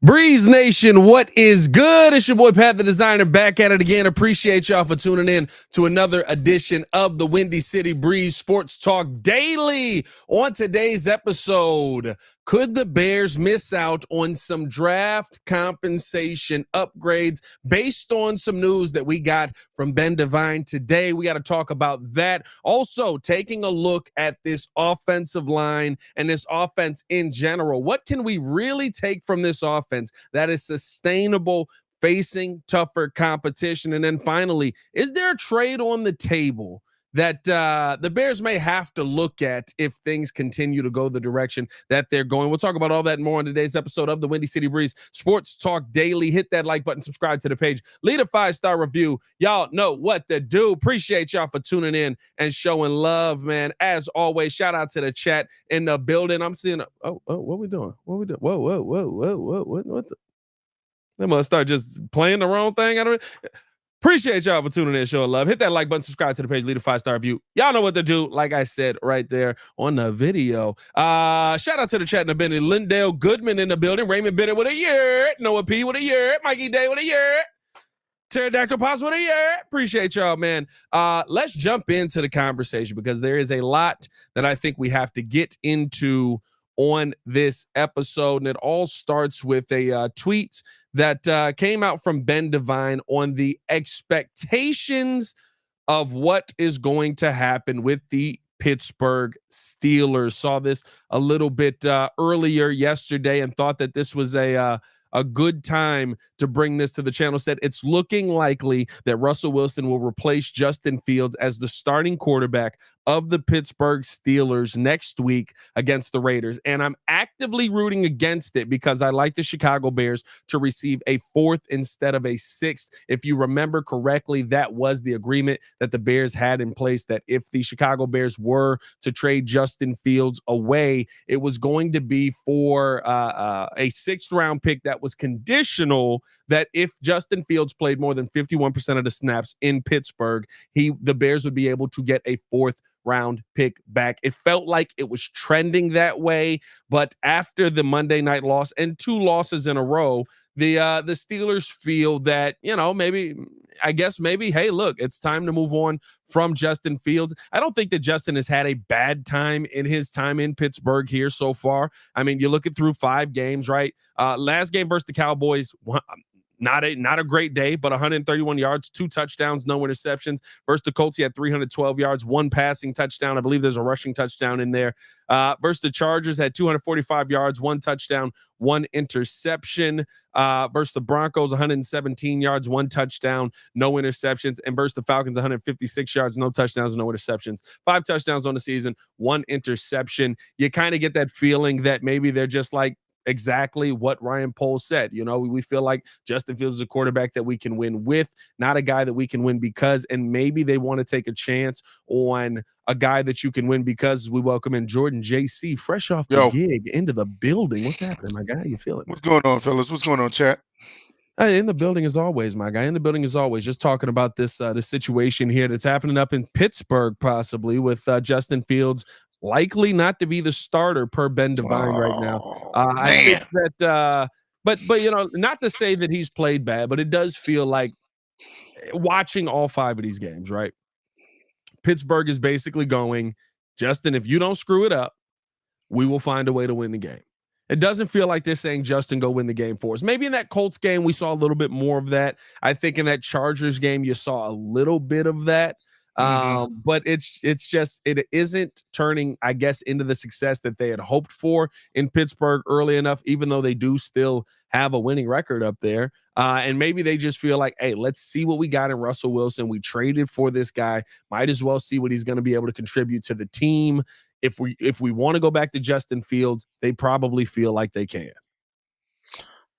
Breeze Nation, what is good? It's your boy Pat the Designer back at it again. Appreciate y'all for tuning in to another edition of the Windy City Breeze Sports Talk Daily. On today's episode, could the Bears miss out on some draft compensation upgrades based on some news that we got from Ben Devine today? We got to talk about that. Also, taking a look at this offensive line and this offense in general. What can we really take from this offense that is sustainable facing tougher competition? And then finally, is there a trade on the table that the Bears may have to look at if things continue to go the direction that they're going? We'll talk about all that and more on today's episode of the Windy City Breeze Sports Talk Daily. Hit that like button, subscribe to the page, leave a 5-star review. Y'all know what to do. Appreciate y'all for tuning in and showing love, man. As always, shout out to the chat in the building. I'm seeing, what we doing? What we doing? What the? They must start just playing the wrong thing. I don't. Appreciate y'all for tuning in, showing love. Hit that like button, subscribe to the page, leave a 5-star review. Y'all know what to do. Like I said right there on the video. Shout out to the chat in the building. Lindale Goodman in the building. Raymond Bennett with a year. Noah P with a year. Mikey Day with a year. Pterodactyl Pops with a year. Appreciate y'all, man. Let's jump into the conversation because there is a lot that I think we have to get into on this episode. And it all starts with a tweet that came out from Ben Devine on the expectations of what is going to happen with the Pittsburgh Steelers. Saw this a little bit earlier yesterday and thought that this was a good time to bring this to the channel. Said it's looking likely that Russell Wilson will replace Justin Fields as the starting quarterback of the Pittsburgh Steelers next week against the Raiders. And I'm actively rooting against it because I like the Chicago Bears to receive a 4th instead of a 6th. If you remember correctly, that was the agreement that the Bears had in place, that if the Chicago Bears were to trade Justin Fields away, it was going to be for a 6th round pick that was conditional that if Justin Fields played more than 51% of the snaps in Pittsburgh, the Bears would be able to get a 4th round pick back. It felt like it was trending that way, but after the Monday night loss and 2 losses in a row, the Steelers feel that, maybe, hey, look, it's time to move on from Justin Fields. I don't think that Justin has had a bad time in his time in Pittsburgh here so far. I mean, you look at through 5 games, right? Last game versus the Cowboys, not a great day, but 131 yards, 2 touchdowns, no interceptions. Versus the Colts, he had 312 yards, 1 passing touchdown. I believe there's a rushing touchdown in there. Versus the Chargers, had 245 yards, 1 touchdown, 1 interception. Versus the Broncos, 117 yards, 1 touchdown, no interceptions. And versus the Falcons, 156 yards, no touchdowns, no interceptions. 5 touchdowns on the season, 1 interception. You kind of get that feeling that maybe they're just like, exactly what Ryan Poles said. We feel like Justin Fields is a quarterback that we can win with, not a guy that we can win because, and maybe they want to take a chance on a guy that you can win because. We welcome in Jordan JC, fresh off the gig, into the building. What's happening, my guy? How you feeling? What's going on, fellas? What's going on, chat? In the building as always, my guy. In the building as always. Just talking about this situation here that's happening up in Pittsburgh, possibly with Justin Fields likely not to be the starter per Ben Devine right now. I think that, but not to say that he's played bad, but it does feel like watching all 5 of these games, right? Pittsburgh is basically going, Justin, if you don't screw it up, we will find a way to win the game. It doesn't feel like they're saying, Justin, go win the game for us. Maybe in that Colts game, we saw a little bit more of that. I think in that Chargers game, you saw a little bit of that. But it's just, it isn't turning, I guess, into the success that they had hoped for in Pittsburgh early enough, even though they do still have a winning record up there. And maybe they just feel like, hey, let's see what we got in Russell Wilson. We traded for this guy. Might as well see what he's going to be able to contribute to the team. If we want to go back to Justin Fields, they probably feel like they can.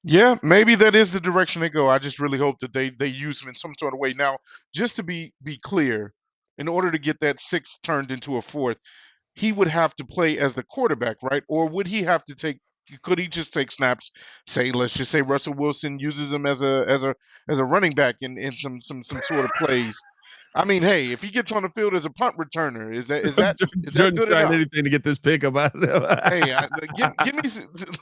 Yeah, maybe that is the direction they go. I just really hope that they use him in some sort of way. Now, just to be clear, in order to get that 6th turned into a 4th, he would have to play as the quarterback, right? Or would he have to could he just take snaps? Let's just say Russell Wilson uses him as a running back in some sort of plays. I mean, hey, if he gets on the field as a punt returner, is that Jordan's good trying enough? anything to get this pick about him. Hey, give me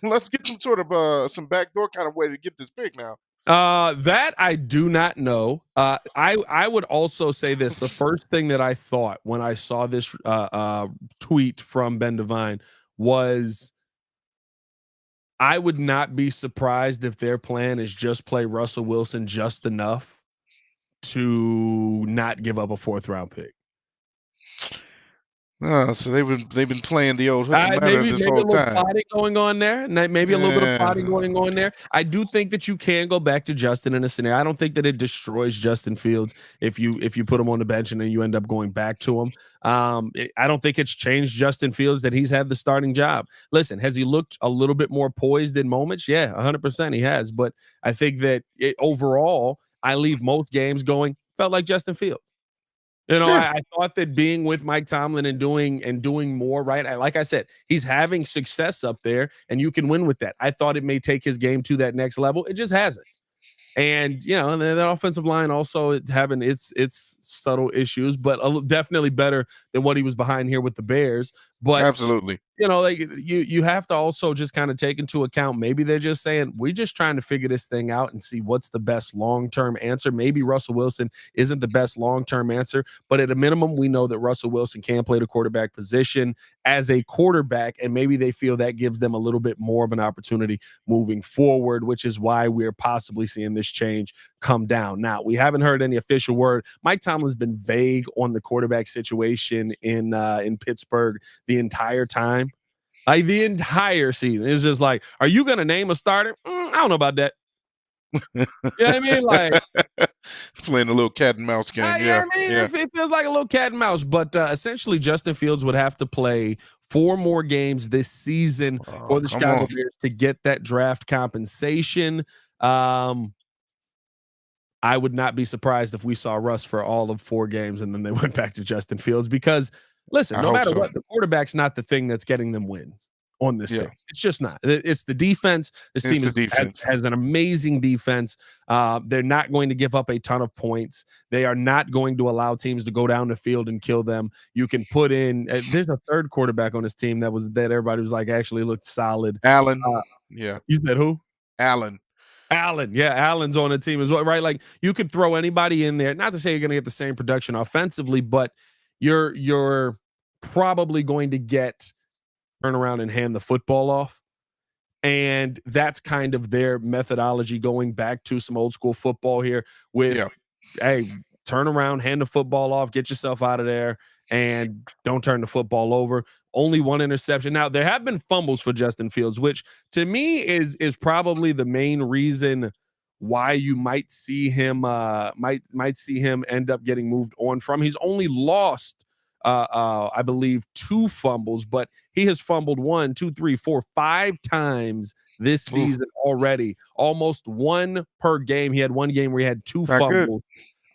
let's get some sort of some backdoor kind of way to get this pick now. That I do not know. I would also say this. The first thing that I thought when I saw this tweet from Ben Devine was I would not be surprised if their plan is just play Russell Wilson just enough to not give up a fourth round pick. So they've been playing the old hook 'em ladder Maybe this maybe a whole little time. plotting going on there. Maybe a little bit of plotting Yeah. going on there. I do think that you can go back to Justin in a scenario. I don't think that it destroys Justin Fields if you put him on the bench and then you end up going back to him. I don't think it's changed Justin Fields that he's had the starting job. Listen, has he looked a little bit more poised in moments? Yeah, 100% he has. But I think that overall, I leave most games going felt like Justin Fields. Yeah. I thought that being with Mike Tomlin and doing more, right? Like I said, he's having success up there, and you can win with that. I thought it may take his game to that next level. It just hasn't. And and the offensive line also having its subtle issues, but definitely better than what he was behind here with the Bears. But Absolutely. like you have to also just kind of take into account maybe they're just saying we're just trying to figure this thing out and see what's the best long-term answer. Maybe Russell Wilson isn't the best long-term answer, but at a minimum we know that Russell Wilson can play the quarterback position as a quarterback, and maybe they feel that gives them a little bit more of an opportunity moving forward, which is why we're possibly seeing this change come down. Now, we haven't heard any official word. Mike Tomlin's been vague on the quarterback situation in Pittsburgh the entire time. Like the entire season. It's just like, are you going to name a starter? I don't know about that. You know what I mean? Like, Playing a little cat and mouse game. you know Yeah. what I mean? Yeah. It feels like a little cat and mouse. But essentially, Justin Fields would have to play 4 more games this season Oh, for the come Chicago on. Bears to get that draft compensation. Um, I would not be surprised if we saw Russ for all of 4 games and then they went back to Justin Fields because, listen, I no hope matter so. what, the quarterback's not the thing that's getting them wins on this Yeah. team. It's just not. It's the defense. This It's team the defense. has an amazing defense. They're not going to give up a ton of points. They are not going to allow teams to go down the field and kill them. You can put in. There's a third quarterback on this team that everybody was like actually looked solid. Allen. Uh, Yeah. you said who? Allen. Allen, yeah, Allen's on the team as well, right? Like you could throw anybody in there. Not to say you're going to get the same production offensively, but you're probably going to get turn around and hand the football off. And that's kind of their methodology going back to some old school football here with, Yeah. hey, turn around, hand the football off, get yourself out of there, and don't turn the football over. Only 1 interception. Now, there have been fumbles for Justin Fields, which to me is probably the main reason why you might see him might see him end up getting moved on from. He's only lost I believe 2 fumbles, but he has fumbled 1, 2, 3, 4, 5 times this Oof. season already. Almost 1 per game. He had 1 game where he had 2 Not good. fumbles.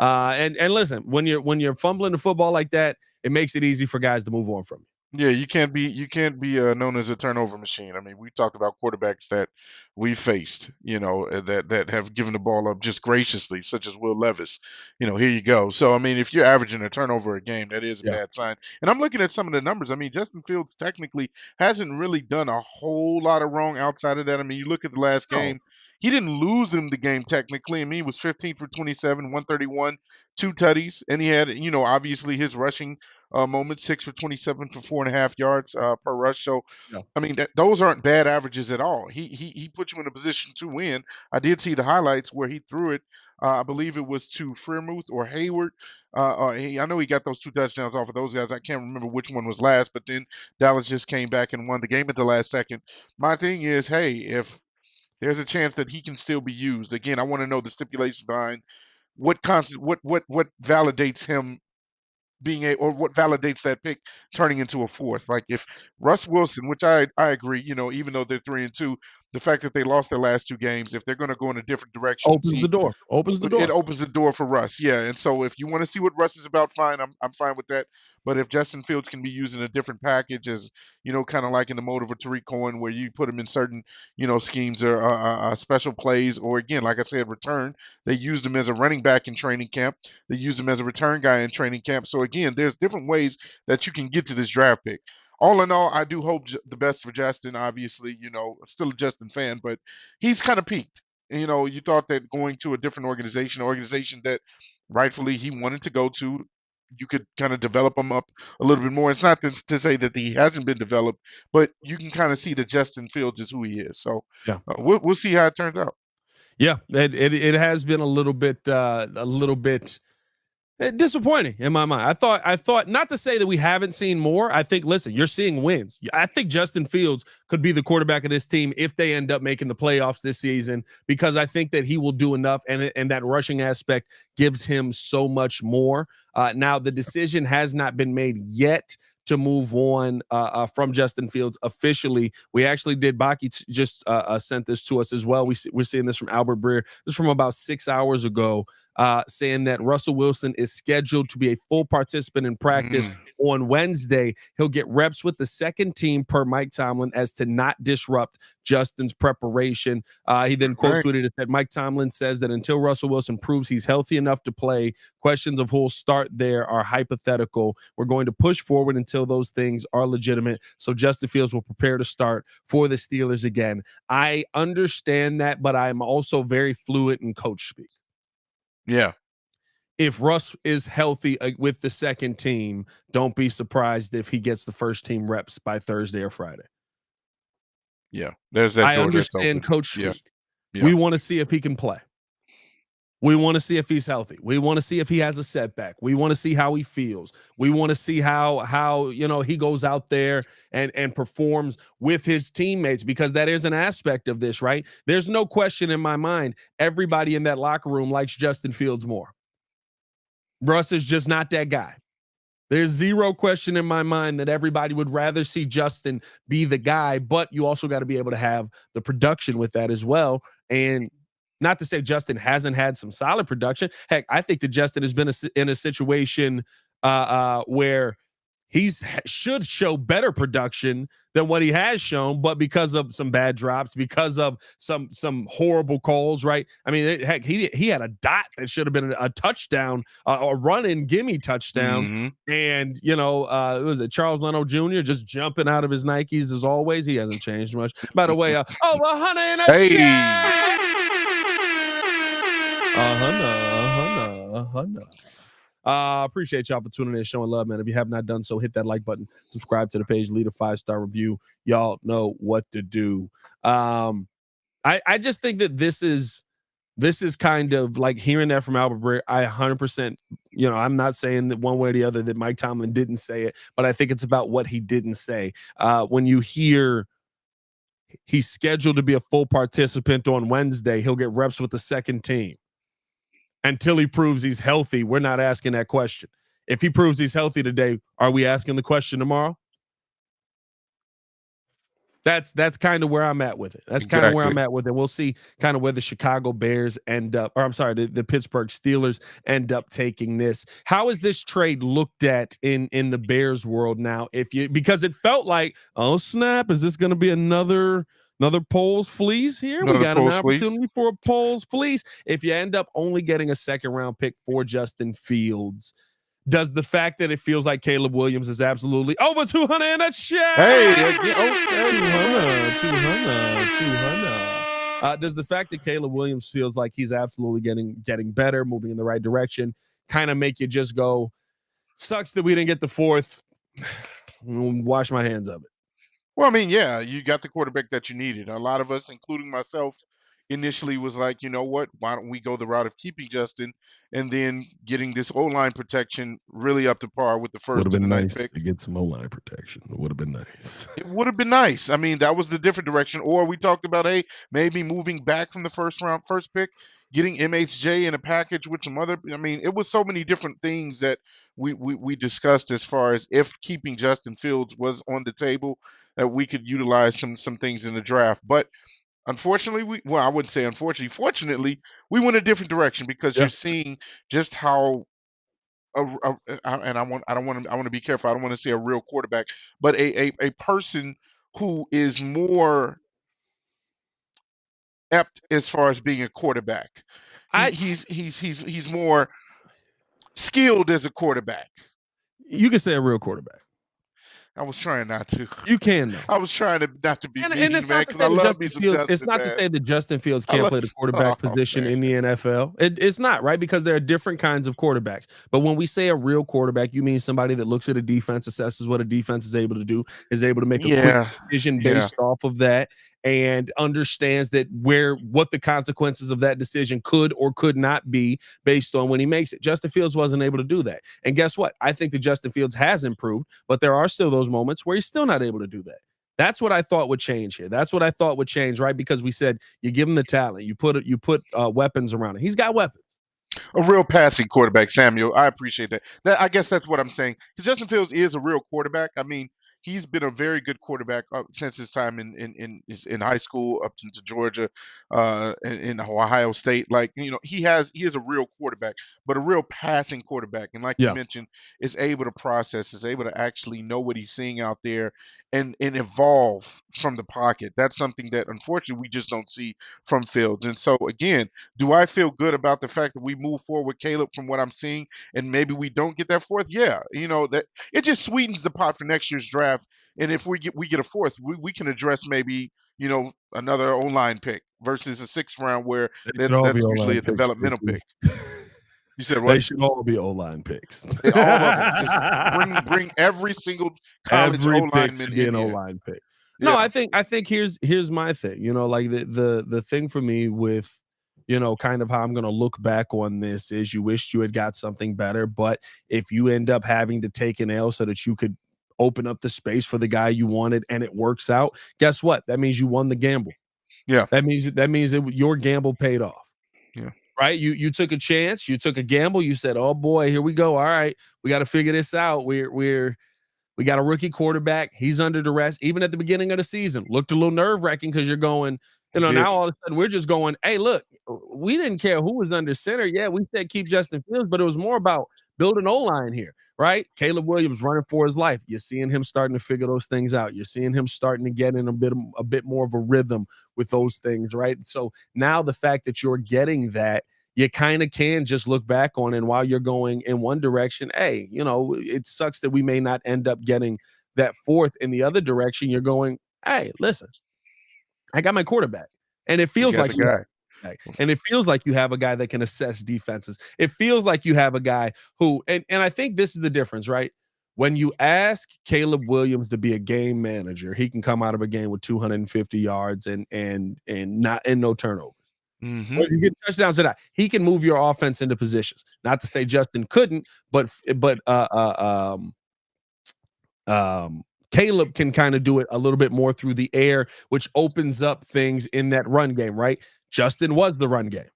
And listen, when you're fumbling the football like that, it makes it easy for guys to move on from you. Yeah, you can't be known as a turnover machine. I mean, we talked about quarterbacks that we faced, that have given the ball up just graciously, such as Will Levis. Here you go. So I mean, if you're averaging a turnover a game, that is a Yeah. bad sign. And I'm looking at some of the numbers. I mean, Justin Fields technically hasn't really done a whole lot of wrong outside of that. I mean, you look at the last No. game. He didn't lose them the game technically. I mean, he was 15 for 27, 131, 2 tutties, and he had, obviously his rushing moments, 6 for 27 for 4.5 yards per rush. So, Yeah. I mean, those aren't bad averages at all. He put you in a position to win. I did see the highlights where he threw it. I believe it was to Freiermuth or Hayward. I know he got those 2 touchdowns off of those guys. I can't remember which one was last, but then Dallas just came back and won the game at the last second. My thing is, hey, if there's a chance that he can still be used, again, I want to know the stipulation behind what validates him or what validates that pick turning into a fourth. Like if Russ Wilson, which I agree, even though they're 3-2, the fact that they lost their last 2 games, if they're going to go in a different direction and Opens the see, door. Opens the it door. opens the door for Russ. Yeah, and so if you want to see what Russ is about, fine, I'm fine with that. But if Justin Fields can be used in a different package, as kind of like in the mode of a Tariq Cohen, where you put him in certain schemes or special plays, or again, like I said, return. They used him as a running back in training camp. They used him as a return guy in training camp. So again, there's different ways that you can get to this draft pick. All in all, I do hope the best for Justin. Obviously, still a Justin fan, but he's kind of peaked. You thought that going to a different organization that rightfully he wanted to go to, you could kind of develop him up a little bit more. It's not to say that he hasn't been developed, but you can kind of see that Justin Fields is who he is. So Yeah. we'll see how it turns out. Yeah. It has been a little bit disappointing in my mind. I thought not to say that we haven't seen more. I think, listen, you're seeing wins. I think Justin Fields could be the quarterback of this team if they end up making the playoffs this season, because I think that he will do enough, and that rushing aspect gives him so much more. Now, the decision has not been made yet to move on from Justin Fields officially. We actually did. Baki just sent this to us as well. We're seeing this from Albert Breer. This is from about 6 hours ago. Saying that Russell Wilson is scheduled to be a full participant in practice on Wednesday. He'll get reps with the second team per Mike Tomlin as to not disrupt Justin's preparation. He then quote tweeted and said, Mike Tomlin says that until Russell Wilson proves he's healthy enough to play, questions of who'll start there are hypothetical. We're going to push forward until those things are legitimate. So Justin Fields will prepare to start for the Steelers again. I understand that, but I'm also very fluid in coach speak. Yeah. If Russ is healthy with the second team, don't be surprised if he gets the first team reps by Thursday or Friday. Yeah, there's that. I understand coach speak. Yeah. We want to see if he can play. We want to see if he's healthy. We want to see if he has a setback. We want to see how he feels. We want to see how he goes out there and performs with his teammates, because that is an aspect of this, right? There's no question in my mind. Everybody in that locker room likes Justin Fields more. Russ is just not that guy. There's zero question in my mind that everybody would rather see Justin be the guy, but you also got to be able to have the production with that as well. And not to say Justin hasn't had some solid production. Heck, I think that Justin has been in a situation where should show better production than what he has shown, but because of some bad drops, because of some horrible calls, right? I mean, heck, he had a dot that should have been a touchdown, a run-in gimme touchdown, and was it Charles Leno Jr. just jumping out of his Nikes as always? He hasn't changed much. By the way, over 100 in a check. Appreciate y'all for tuning in, showing love, man. If you have not done so, hit that like button, subscribe to the page, leave a 5-star review. Y'all know what to do. I just think that this is kind of like hearing that from Albert Breer. I 100%, I'm not saying that one way or the other that Mike Tomlin didn't say it, but I think it's about what he didn't say. When you hear he's scheduled to be a full participant on Wednesday, he'll get reps with the second team. Until he proves he's healthy, we're not asking that question. If he proves he's healthy today, are we asking the question tomorrow? That's kind of where I'm at with it. That's kind of where I'm at with it. We'll see kind of where the Chicago Bears end up, or I'm sorry, the Pittsburgh Steelers end up taking this. How is this trade looked at in the Bears world now? Because it felt like, oh snap, is this going to be another Poles fleece here? We got an opportunity for a Poles fleece. If you end up only getting a second round pick for Justin Fields, does the fact that it feels like Caleb Williams is absolutely over 200 in a check? Hey, 200. Does the fact that Caleb Williams feels like he's absolutely getting better, moving in the right direction, kind of make you just go, sucks that we didn't get the fourth, wash my hands of it? Well, I mean, yeah, you got the quarterback that you needed. A lot of us, including myself, initially was like, you know what, why don't we go the route of keeping Justin and then getting this O-line protection really up to par with the first and the ninth pick. To get some O-line protection. It would have been nice. It would have been nice. I mean, that was the different direction. Or we talked about, hey, maybe moving back from the first pick, getting MHJ in a package with some other. I mean, it was so many different things that we discussed as far as if keeping Justin Fields was on the table, that we could utilize some things in the draft. But unfortunately, I wouldn't say unfortunately. Fortunately, we went a different direction because Yeah. you're seeing just how and I want to be careful. I don't want to say a real quarterback, but a person who is more apt as far as being a quarterback. I He's more skilled as a quarterback. You can say a real quarterback. I was trying not to. You can though. I was trying to not to be And mean, it's man, not to because I say that love me Justin some Fields. It's Justin, not to man. say that Justin Fields I can't love. play the quarterback Oh position man, in the NFL. It's not right because there are different kinds of quarterbacks. But when we say a real quarterback, you mean somebody that looks at a defense, assesses what a defense is able to do, is able to make a quick yeah, decision yeah. based off of that, and understands that what the consequences of that decision could or could not be based on when he makes it. Justin Fields wasn't able to do that. And guess what? I think that Justin Fields has improved, but there are still those moments where he's still not able to do that. That's what I thought would change here. That's what I thought would change, right? Because we said you give him the talent, you put weapons around him. He's got weapons. A real passing quarterback, Samuel. I appreciate that. I guess that's what I'm saying. Because Justin Fields is a real quarterback. I mean, he's been a very good quarterback since his time in high school up into Georgia, in Ohio State. Like he is a real quarterback, but a real passing quarterback. And like you Yeah. mentioned, is able to process, is able to actually know what he's seeing out there, and evolve from the pocket. That's something that unfortunately we just don't see from Fields. And so again, do I feel good about the fact that we move forward with Caleb from what I'm seeing, and maybe we don't get that fourth? Yeah, that it just sweetens the pot for next year's draft. And if we get a fourth, we can address maybe another O line pick versus a sixth round where They should that's all be that's usually O-line a picks, developmental Casey. pick. You said They what? should all be O-line picks. All of them. Just bring every single college O Every pick lineman should be in an here. O-line pick. No, Yeah, I think here's my thing. Like the thing for me with kind of how I'm going to look back on this is you wished you had got something better, but if you end up having to take an L so that you could open up the space for the guy you wanted and it works out, guess what? That means you won the gamble. yeah, That means your gamble paid off. yeah. Right? You took a chance, you took a gamble, you said, "Oh boy, here we go. All right, we got to figure this out. We got a rookie quarterback. He's under duress. Even at the beginning of the season, looked a little nerve-wracking because you're going, It did. now all of a sudden we're just going, hey, look, we didn't care who was under center. Yeah, we said keep Justin Fields, but it was more about building O-line here, right? Caleb Williams running for his life. You're seeing him starting to figure those things out. You're seeing him starting to get in a bit more of a rhythm with those things, right? So now the fact that you're getting that, you kind of can just look back on it. And while you're going in one direction, hey, it sucks that we may not end up getting that fourth. In the other direction, you're going, hey, listen, I got my quarterback. And it We feels got like the guy. and it feels like you have a guy that can assess defenses. It feels like you have a guy who, and I think this is the difference, right? When you ask Caleb Williams to be a game manager, he can come out of a game with 250 yards and no turnovers. Mm-hmm. Whether you get touchdowns or not, he can move your offense into positions. Not to say Justin couldn't, but Caleb can kind of do it a little bit more through the air, which opens up things in that run game, right? Justin was the run game.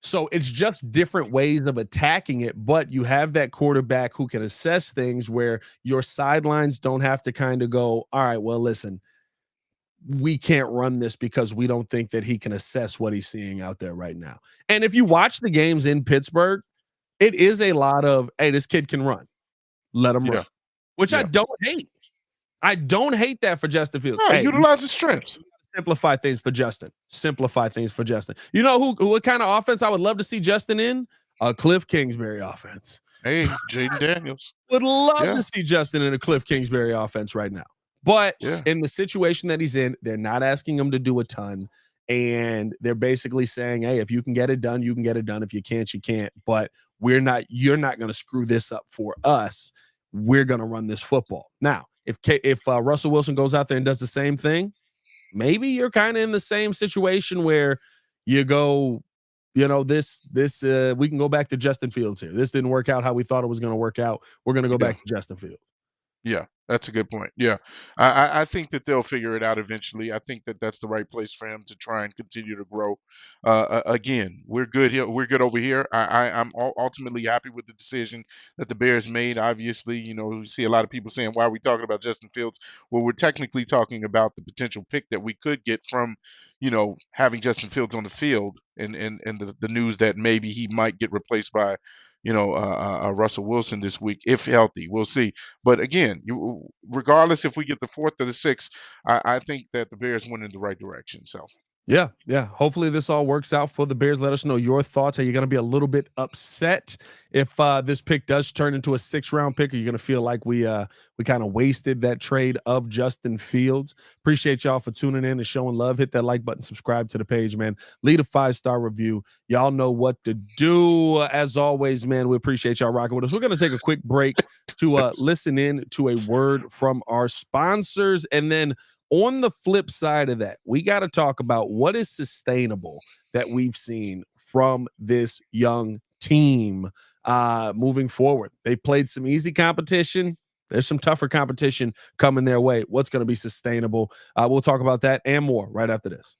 So it's just different ways of attacking it, but you have that quarterback who can assess things where your sidelines don't have to kind of go, all right, well, listen, we can't run this because we don't think that he can assess what he's seeing out there right now. And if you watch the games in Pittsburgh, it is a lot of, hey, this kid can run. Let him run, which I Yeah. don't hate. I don't hate that for Justin Fields. No, Hey, utilize his strengths. simplify things for Justin. Simplify things for Justin. You know what kind of offense I would love to see Justin in? A Cliff Kingsbury offense. Hey, Jaden Daniels. Would love Yeah. to see Justin in a Cliff Kingsbury offense right now. But Yeah. in the situation that he's in, they're not asking him to do a ton. And they're basically saying, hey, if you can get it done, you can get it done. If you can't, you can't. But you're not going to screw this up for us. We're going to run this football. Now, if Russell Wilson goes out there and does the same thing, maybe you're kind of in the same situation where you go, this we can go back to Justin Fields here. This didn't work out how we thought it was going to work out. We're going to go back to Justin Fields. Yeah, that's a good point. Yeah, I think that they'll figure it out eventually. I think that that's the right place for him to try and continue to grow. Again, we're good here. We're good over here. I'm ultimately happy with the decision that the Bears made. Obviously, we see a lot of people saying, "Why are we talking about Justin Fields?" Well, we're technically talking about the potential pick that we could get from, having Justin Fields on the field, and the news that maybe he might get replaced by, Russell Wilson this week if healthy. We'll see. But again, regardless if we get the fourth or the sixth, I think that the Bears went in the right direction. So Yeah, yeah. Hopefully this all works out for the Bears. Let us know your thoughts. Are you going to be a little bit upset if this pick does turn into a 6th-round pick? Are you going to feel like we kind of wasted that trade of Justin Fields? Appreciate y'all for tuning in and showing love. Hit that like button, subscribe to the page, man. Leave a 5-star review. Y'all know what to do. As always, man, we appreciate y'all rocking with us. We're going to take a quick break to listen in to a word from our sponsors, and then on the flip side of that, we got to talk about what is sustainable that we've seen from this young team moving forward. They've played some easy competition. There's some tougher competition coming their way. What's going to be sustainable? We'll talk about that and more right after this.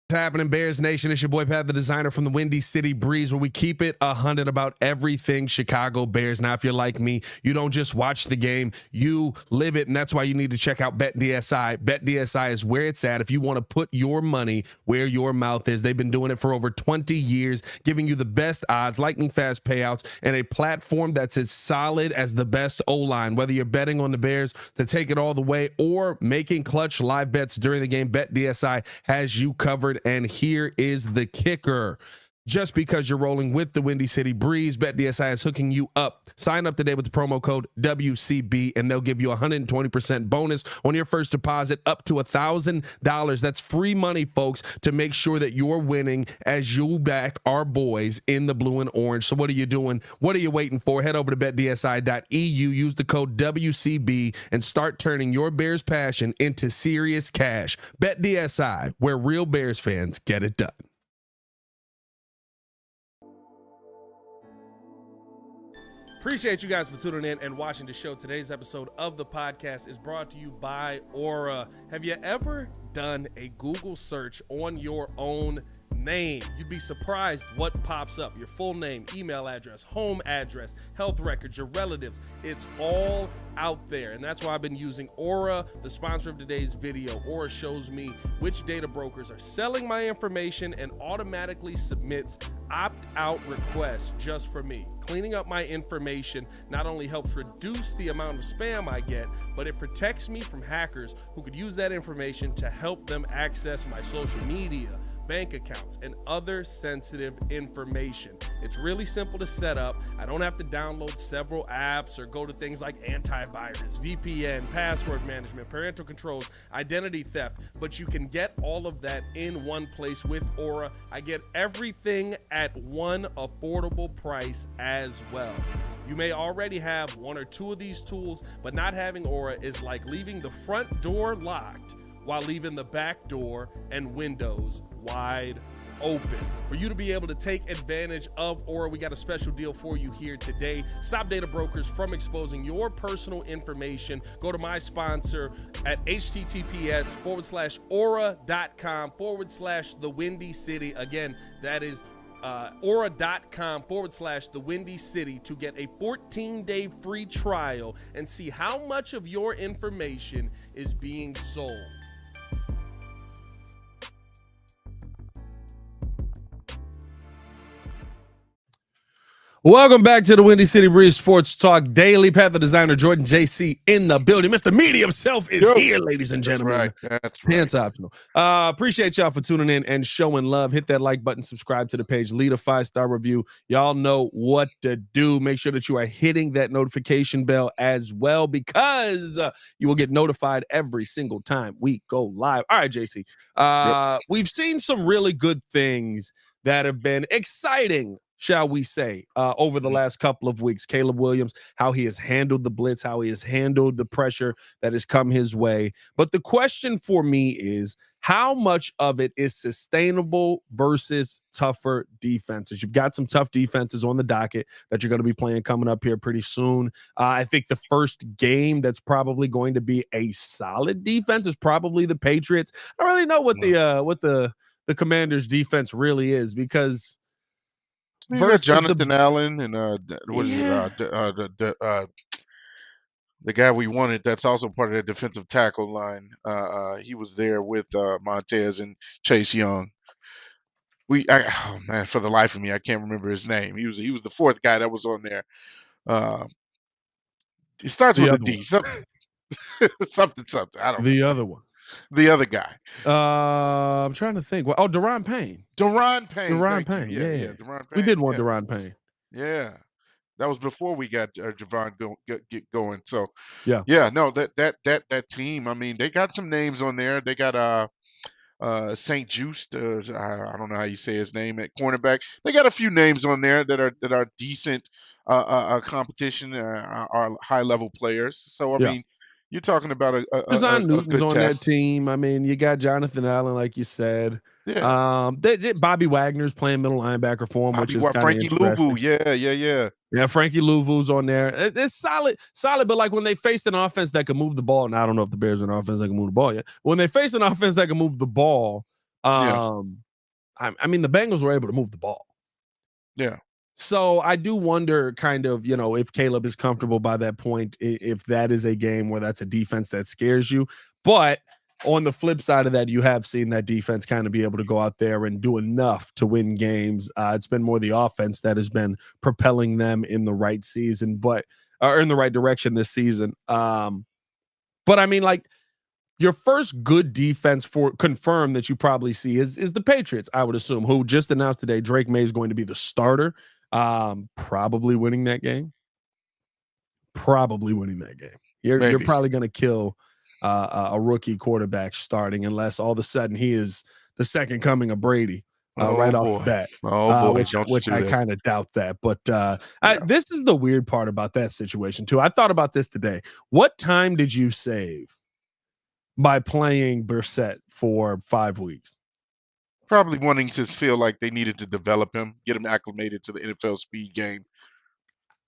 What's happening, Bears Nation? It's your boy Pat, the designer from the Windy City Breeze, where we keep it 100 about everything Chicago Bears. Now, if you're like me, you don't just watch the game, you live it, and that's why you need to check out BetDSI. BetDSI is where it's at if you want to put your money where your mouth is. They've been doing it for over 20 years, giving you the best odds, lightning fast payouts, and a platform that's as solid as the best O-line. Whether you're betting on the Bears to take it all the way or making clutch live bets during the game, BetDSI has you covered. And here is the kicker. Just because you're rolling with the Windy City Breeze, BetDSI is hooking you up. Sign up today with the promo code WCB, and they'll give you a 120% bonus on your first deposit up to $1,000. That's free money, folks, to make sure that you're winning as you back our boys in the blue and orange. So what are you doing? What are you waiting for? Head over to betdsi.eu, use the code WCB, and start turning your Bears passion into serious cash. BetDSI, where real Bears fans get it done. Appreciate you guys for tuning in and watching the show. Today's episode of the podcast is brought to you by Aura. Have you ever done a Google search on your own name? You'd be surprised what pops up. Your full name, email address, home address, health records, your relatives. It's all out there. And that's why I've been using Aura, the sponsor of today's video. Aura shows me which data brokers are selling my information and automatically submits opt-out requests just for me. Cleaning up my information not only helps reduce the amount of spam I get, but it protects me from hackers who could use that information to help them access my social media, bank accounts, and other sensitive information. It's really simple to set up. I don't have to download several apps or go to things like antivirus, VPN, password management, parental controls, identity theft, but you can get all of that in one place with Aura. I get everything at one affordable price as well. You may already have one or two of these tools, but not having Aura is like leaving the front door locked while leaving the back door and windows wide open. For you to be able to take advantage of Aura, we got a special deal for you here today. Stop data brokers from exposing your personal information. Go to my sponsor at https://aura.com/the Windy City. Again, that is aura.com/the Windy City to get a 14-day free trial and see how much of your information is being sold. Welcome back to the Windy City Breeze Sports Talk Daily. Pat, the designer, Jordan JC in the building. Mr. Media himself is here, ladies and gentlemen. That's right. Pants optional. Appreciate y'all for tuning in and showing love. Hit that like button, subscribe to the page, leave a 5-star review. Y'all know what to do. Make sure that you are hitting that notification bell as well, because you will get notified every single time we go live. All right, JC. We've seen some really good things that have been exciting shall we say, over the Mhm. last couple of weeks. Caleb Williams, how he has handled the blitz, how he has handled the pressure that has come his way. But the question for me is, how much of it is sustainable versus tougher defenses? You've got some tough defenses on the docket that you're going to be playing coming up here pretty soon. I think the first game that's probably going to be a solid defense is probably the Patriots. I don't really know what the Commanders' defense really is, because You got versus the Jonathan Allen and what is it? yeah The guy we wanted that's also part of that defensive tackle line. He was there with Montez and Chase Young. Oh man, for the life of me, I can't remember his name. He was the fourth guy that was on there. Uh, it starts the with a other D. one, Something something. I don't the remember. other one. The other guy, I'm trying to think. Well, Deron Payne. Deron Payne. Deron Thank you. Payne. Yeah, Yeah, yeah, Deron we did Payne. want Yeah, Deron Payne. yeah. That was before we got Javon get going. So Yeah, yeah, no, that team. I mean, they got some names on there. They got St. Just, I don't know how you say his name at cornerback. They got a few names on there that are decent competition, are high level players. So I yeah. mean, you're talking about Design a Newton's good on that test. team. I mean, you got Jonathan Allen, like you said. Yeah, Bobby Wagner's playing middle linebacker for him, which is kind of Frankie Louvu. interesting. Yeah, yeah, yeah, Yeah, Frankie Louvu's on there. It's solid. But like when they faced an offense that could move the ball, and I don't know if the Bears are an offense that can move the ball yet. When they faced an offense that can move the ball, yeah, I mean, the Bengals were able to move the ball. yeah. So I do wonder, kind of, if Caleb is comfortable by that point, if that is a game where that's a defense that scares you. But on the flip side of that, you have seen that defense kind of be able to go out there and do enough to win games. It's been more the offense that has been propelling them in the right season, or in the right direction this season. But I mean, like, your first good defense for confirmed that you probably see is the Patriots, I would assume, who just announced today Drake May is going to be the starter. Probably winning that game. Probably winning that game. You're Maybe. probably going to kill a rookie quarterback starting, unless all of a sudden he is the second coming of Brady Oh right off the boy. bat. Oh boy. Which Don't you which do I that. kind of doubt that. But Yeah. this is the weird part about that situation too. I thought about this today. What time did you save by playing Brissett for 5 weeks? Probably wanting to feel like they needed to develop him, get him acclimated to the NFL speed game.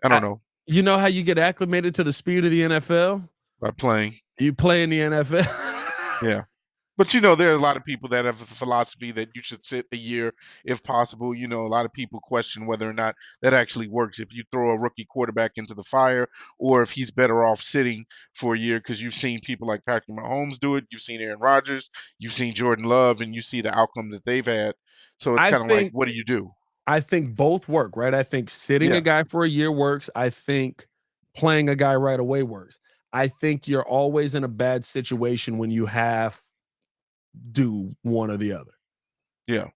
I don't I, know. you know how you get acclimated to the speed of the NFL? By playing. You play in the NFL. Yeah. But there are a lot of people that have a philosophy that you should sit a year if possible. A lot of people question whether or not that actually works. If you throw a rookie quarterback into the fire, or if he's better off sitting for a year, because you've seen people like Patrick Mahomes do it. You've seen Aaron Rodgers, you've seen Jordan Love, and you see the outcome that they've had. So it's I kind of like, think what do you do? I think both work, right? I think sitting a Yeah. guy for a year works. I think playing a guy right away works. I think you're always in a bad situation when you have do one or the other. Yeah.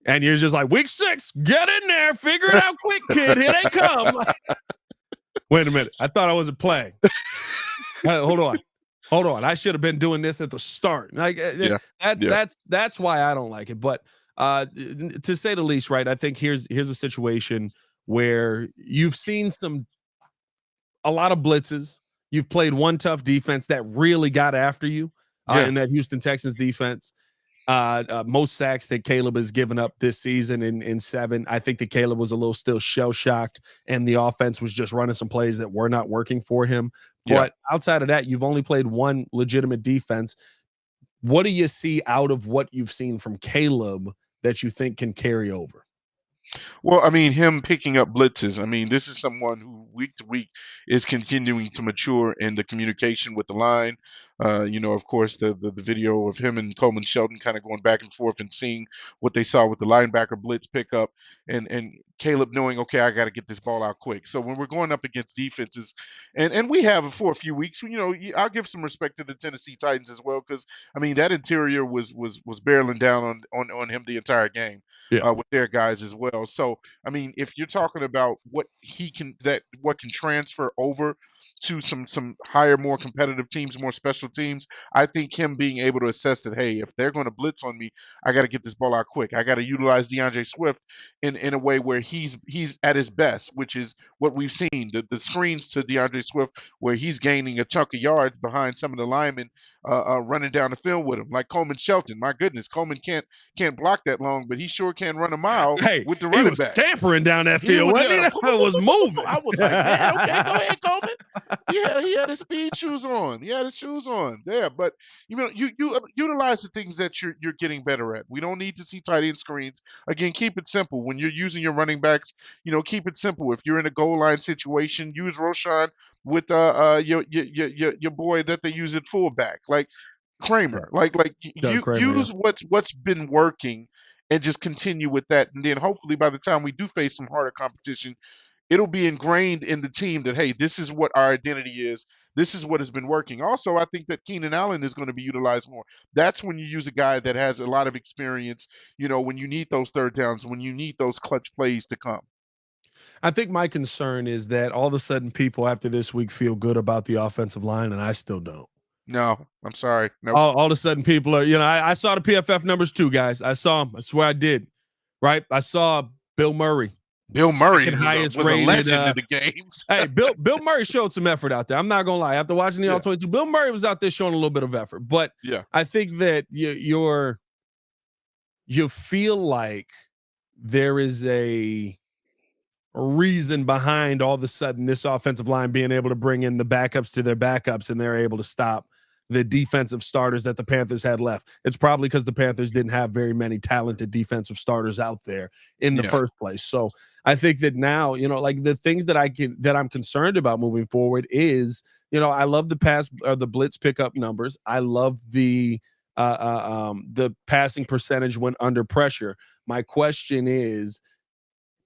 And you're just like, week 6, get in there, figure it out quick, kid. Here they come. Wait a minute. I thought I wasn't playing. Hold on. I should have been doing this at the start. Like, Yeah. Yeah. that's why I don't like it. But to say the least, right? I think here's a situation where you've seen a lot of blitzes. You've played one tough defense that really got after you Yeah. in that Houston Texans defense. Most sacks that Caleb has given up this season in 7. I think that Caleb was a little still shell shocked, and the offense was just running some plays that were not working for him. Yeah. But outside of that, you've only played one legitimate defense. What do you see out of what you've seen from Caleb that you think can carry over? Well, I mean, him picking up blitzes. I mean, this is someone who week to week is continuing to mature in the communication with the line. Of course, the video of him and Coleman Shelton kind of going back and forth and seeing what they saw with the linebacker blitz pickup, and Caleb knowing, okay, I got to get this ball out quick. So when we're going up against defenses, and we have for a few weeks, I'll give some respect to the Tennessee Titans as well, because I mean that interior was barreling down on him the entire game Yeah. with their guys as well. So I mean, if you're talking about what can transfer over to some higher, more competitive teams, more special teams. I think him being able to assess that, hey, if they're going to blitz on me, I got to get this ball out quick. I got to utilize DeAndre Swift in a way where he's at his best, which is what we've seen. The screens to DeAndre Swift where he's gaining a chunk of yards behind some of the linemen running down the field with him, like Coleman Shelton. My goodness, Coleman can't block that long, but he sure can run a mile Hey, with the he running was back. scampering down that He field, would, wasn't he? yeah. That was moving. I was like, man, okay, go ahead, Coleman. He had his speed shoes on. He had his shoes on. Yeah, but you utilize the things that you're getting better at. We don't need to see tight end screens. Again, keep it simple. When you're using your running backs, keep it simple. If you're in a goal line situation, use Roshan with your boy that they use at fullback, like Kramer. Like Doug you Kramer, yeah. use what's been working and just continue with that. And then hopefully by the time we do face some harder competition, it'll be ingrained in the team that, hey, this is what our identity is. This is what has been working. Also, I think that Keenan Allen is going to be utilized more. That's when you use a guy that has a lot of experience, when you need those third downs, when you need those clutch plays to come. I think my concern is that all of a sudden people after this week feel good about the offensive line, and I still don't. No, I'm sorry. Nope. All of a sudden people are, I saw the PFF numbers too, guys. I saw them. I swear I did. Right? I saw Bill Murray. Bill Murray was a legend in the games. Hey, Bill Murray showed some effort out there. I'm not gonna lie. After watching the All 22, Bill Murray was out there showing a little bit of effort. But yeah, I think that you feel like there is a reason behind all of a sudden this offensive line being able to bring in the backups to their backups, and they're able to stop the defensive starters that the Panthers had left. It's probably because the Panthers didn't have very many talented defensive starters out there in the first place. So I think that now, like the things that I'm concerned about moving forward is, I love the pass or the blitz pickup numbers. I love the passing percentage when under pressure. My question is,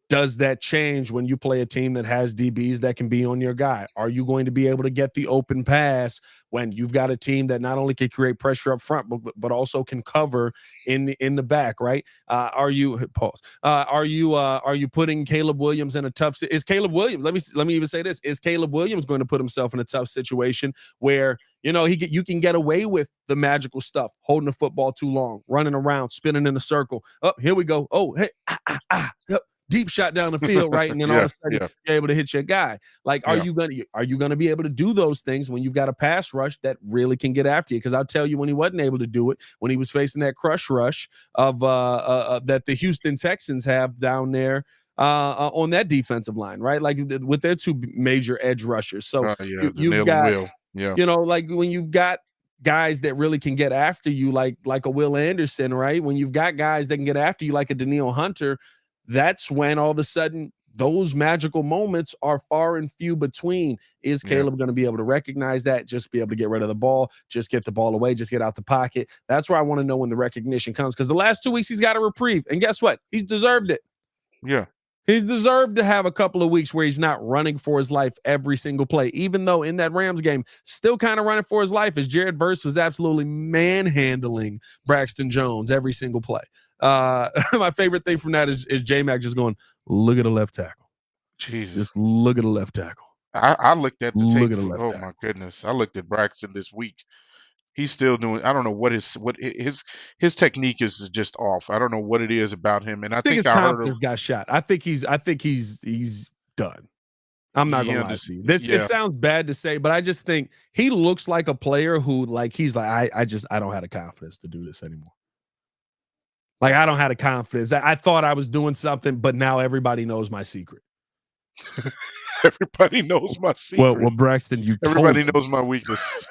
does that change when you play a team that has DBs that can be on your guy? Are you going to be able to get the open pass when you've got a team that not only can create pressure up front, but also can cover in the back, right? Are you putting Caleb Williams in a tough? Is Caleb Williams? Let me even say this: is Caleb Williams going to put himself in a tough situation where you can get away with the magical stuff, holding the football too long, running around, spinning in a circle? Oh, here we go. Oh, hey, yep. Deep shot down the field, right? And then all of a sudden you're able to hit your guy. Like, are you gonna be able to do those things when you've got a pass rush that really can get after you? Because I'll tell you, when he wasn't able to do it, when he was facing that crush rush of that the Houston Texans have down there on that defensive line, right? Like with their two major edge rushers. So you've got, like when you've got guys that really can get after you, like a Will Anderson, right? When you've got guys that can get after you, like a Danielle Hunter, that's when all of a sudden those magical moments are far and few between. Is Caleb going to be able to recognize that, just be able to get rid of the ball, just get the ball away, just get out the pocket? That's where I want to know when the recognition comes, because the last 2 weeks he's got a reprieve. And guess what? He's deserved it. Yeah. He's deserved to have a couple of weeks where he's not running for his life every single play, even though in that Rams game, still kind of running for his life, as Jared Verse was absolutely manhandling Braxton Jones every single play. My favorite thing from that is J-Mac just going, look at the left tackle. Jesus. Just look at the left tackle. I looked at the tape. Oh, my goodness. I looked at Braxton this week. He's still doing. I don't know what his technique is just off. I don't know what it is about him. And I think his confidence got shot. I think he's done. I'm not gonna lie to you. It sounds bad to say, but I just think he looks like a player who, like, he's like, I don't have the confidence to do this anymore. Like, I don't have the confidence. I thought I was doing something, but now everybody knows my secret. Everybody knows my secret. Well, Braxton, everybody knows my weakness.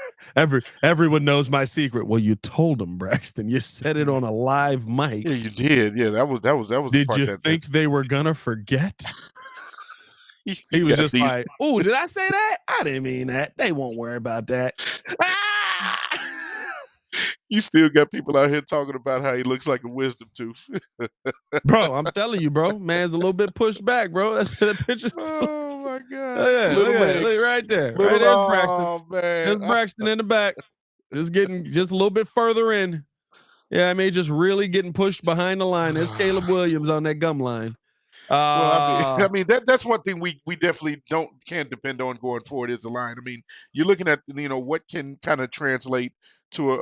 Everyone knows my secret. Well, you told them, Braxton. You said it on a live mic. Yeah, you did. Yeah, that was. Did you think they were gonna forget? He was just like, "Oh, did I say that? I didn't mean that. They won't worry about that." You still got people out here talking about how he looks like a wisdom tooth. Bro, I'm telling you, bro. Man's a little bit pushed back, bro. That picture's oh my god! Look right there. Right there, Braxton. Man. There's Braxton in the back. Just a little bit further in. Yeah, I mean, just really getting pushed behind the line. There's Caleb Williams on that gum line. Well, Uh, I mean that's one thing we definitely can't depend on going forward is the line. I mean, you're looking at what can kind of translate to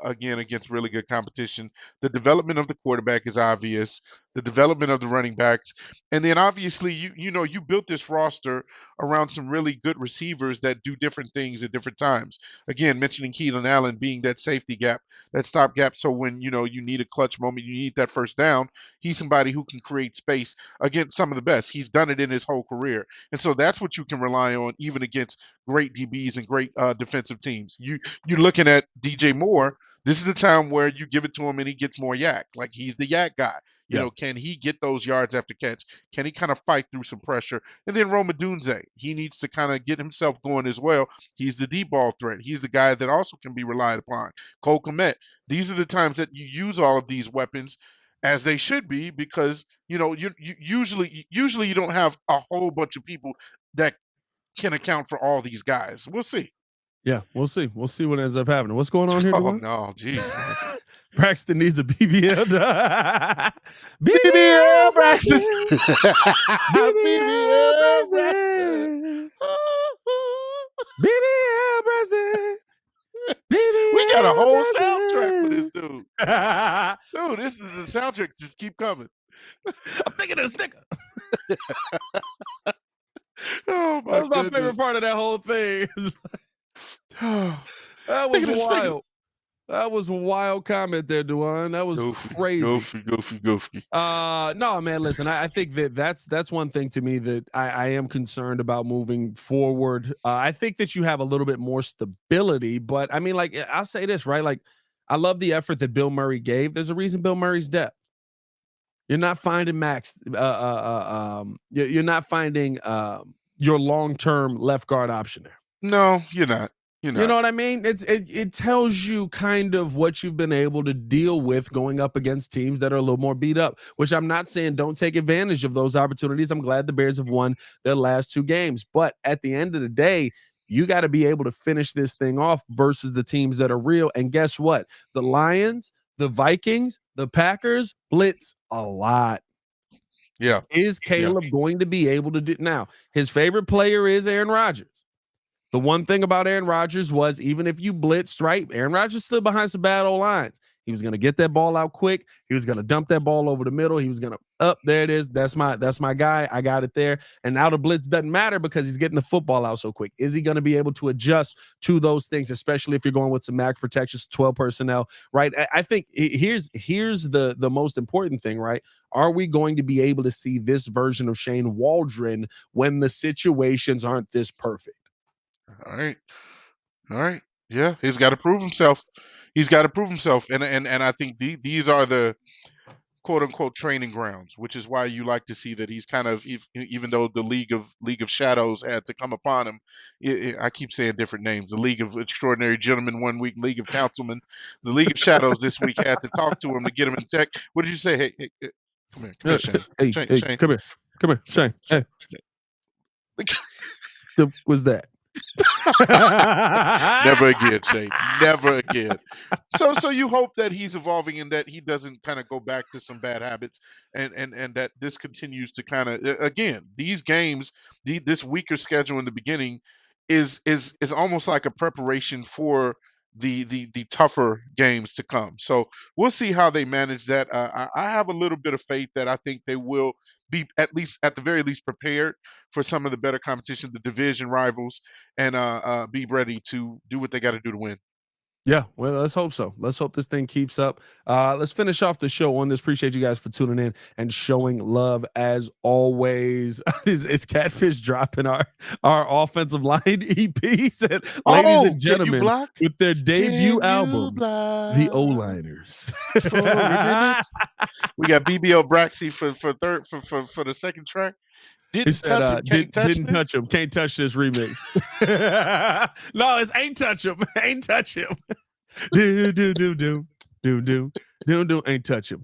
again against really good competition. The development of the quarterback is obvious. The development of the running backs, and then obviously you built this roster around some really good receivers that do different things at different times. Again, mentioning Keelan Allen being that safety gap, that stopgap. So when you need a clutch moment, you need that first down. He's somebody who can create space against some of the best. He's done it in his whole career. And so that's what you can rely on even against great DBs and great defensive teams. You're looking at DJ Moore. This is the time where you give it to him and he gets more yak. Like he's the yak guy. yeah, Can he get those yards after catch? Can he kind of fight through some pressure? And then Roma Dunze, he needs to kind of get himself going as well. He's the deep ball threat. He's the guy that also can be relied upon. Cole Kmet. These are the times that you use all of these weapons as they should be because you usually you don't have a whole bunch of people that can account for all these guys. We'll see. yeah, we'll see. We'll see what ends up happening. What's going on here, Oh Dewan? no, jeez, man. Braxton needs a BBL. BBL BBL Braxton. Braxton. BBL BBL Braxton. Braxton. BBL Braxton. BBL We got a whole soundtrack for this Braxton. dude. I'm Dude, this is the soundtrack. Just keep coming. thinking of the sticker. Oh That my was my goodness. favorite part of that whole thing. That was Thinking of sticker. wild. That was a wild comment there, Dewan. That was crazy. Goofy. No, man, listen, I think that's one thing to me that I am concerned about moving forward. I think that you have a little bit more stability, but I mean, like, I'll say this, right? Like, I love the effort that Bill Murray gave. There's a reason Bill Murray's depth. You're not finding Max. You're not finding your long-term left guard option there. No, you're not. You're You know not. what I mean? It tells you kind of what you've been able to deal with going up against teams that are a little more beat up, which I'm not saying don't take advantage of those opportunities. I'm glad the Bears have won their last 2 games. But at the end of the day, you got to be able to finish this thing off versus the teams that are real. And guess what? The Lions, the Vikings, the Packers blitz a lot. Yeah. Is Caleb going to be able to do now? His favorite player is Aaron Rodgers. The one thing about Aaron Rodgers was even if you blitzed, right, Aaron Rodgers stood behind some bad old lines. He was going to get that ball out quick. He was going to dump that ball over the middle. He was going to there it is. That's my guy. I got it there. And now the blitz doesn't matter because he's getting the football out so quick. Is he going to be able to adjust to those things, especially if you're going with some max protections, 12 personnel, right? I think here's the most important thing, right? Are we going to be able to see this version of Shane Waldron when the situations aren't this perfect? All right. Yeah, he's got to prove himself. And I think these are the quote unquote training grounds, which is why you like to see that he's kind of even though the League of Shadows had to come upon him. I keep saying different names. The League of Extraordinary Gentlemen one week, League of Councilmen, the League of Shadows this week had to talk to him to get him in check. What did you say? Hey, come here, Shane. Hey, Shane. come here, Shane. Hey, was that? Never again, Shane. Never again. So you hope that he's evolving and that he doesn't kind of go back to some bad habits and that this continues to kind of again, these games, this weaker schedule in the beginning is almost like a preparation for the tougher games to come. So we'll see how they manage that. I have a little bit of faith that I think they will be at the very least prepared for some of the better competition, the division rivals, and be ready to do what they got to do to win. Yeah, well, let's hope so. Let's hope this thing keeps up. Let's finish off the show on this. Appreciate you guys for tuning in and showing love as always. Is Catfish dropping our offensive line EP? Said, ladies and gentlemen, with their debut album, The O-Liners. For we got BBL Braxy for the second track. Didn't touch him. Can't touch this remix. No, it's ain't touch him. Ain't touch him. Do. Ain't touch him.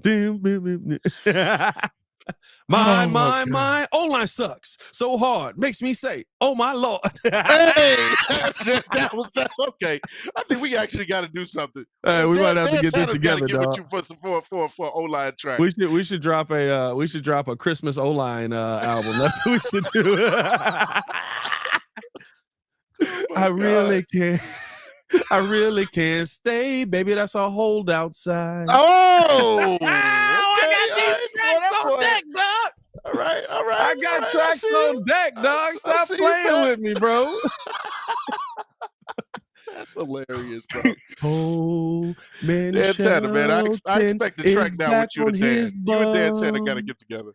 My, Oh my my, God. my. O-line sucks so hard. Makes me say, oh, my Lord. Hey, that was that. Okay, I think we actually got to do something. Hey, we might have to Dan get this Tanner's got to together, get with dog. you for some for O-line track. We should drop a Christmas O-line album. That's what we should do. Oh my I God. really can't. I really can't stay, baby. That's a holdout side. Oh, I okay. got All these right, boy, tracks that on boy. deck, dog. All right, all right, I all got right. I tracks see you. on deck, dog. I Stop see you, playing Pat. with me, bro. That's hilarious, bro. Coleman Dan Tanner, man. I Shelton expect to is track down back with you on to Dan. his You and Dan Tanner got to bum. get together.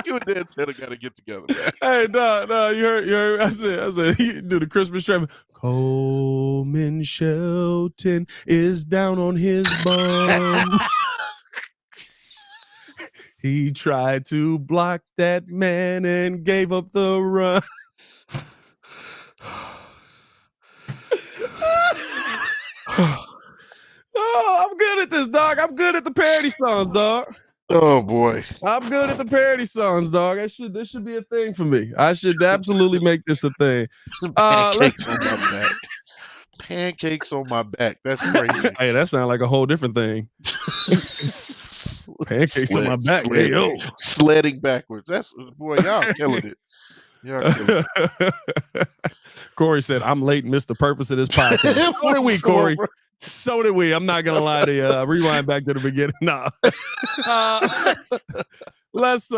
You and Dan Tanner got to get together, man. Hey, no, you heard. I said, you do the Christmas trap. Coleman Shelton is down on his bum. He tried to block that man and gave up the run. Oh, I'm good at this, dog. I'm good at the parody songs, dog. Oh boy. I'm good at the parody songs, dog. This should be a thing for me. I should absolutely make this a thing. Pancakes on my back. Pancakes on my back. That's crazy. Hey, that sounds like a whole different thing. Pancakes on my back. Hey, yo. Sledding backwards. That's boy, y'all killing it. Y'all killing it. Corey said, I'm late and missed the purpose of this podcast. So did we, Corey. So did we. I'm not gonna lie to you. Rewind back to the beginning. Nah. Let's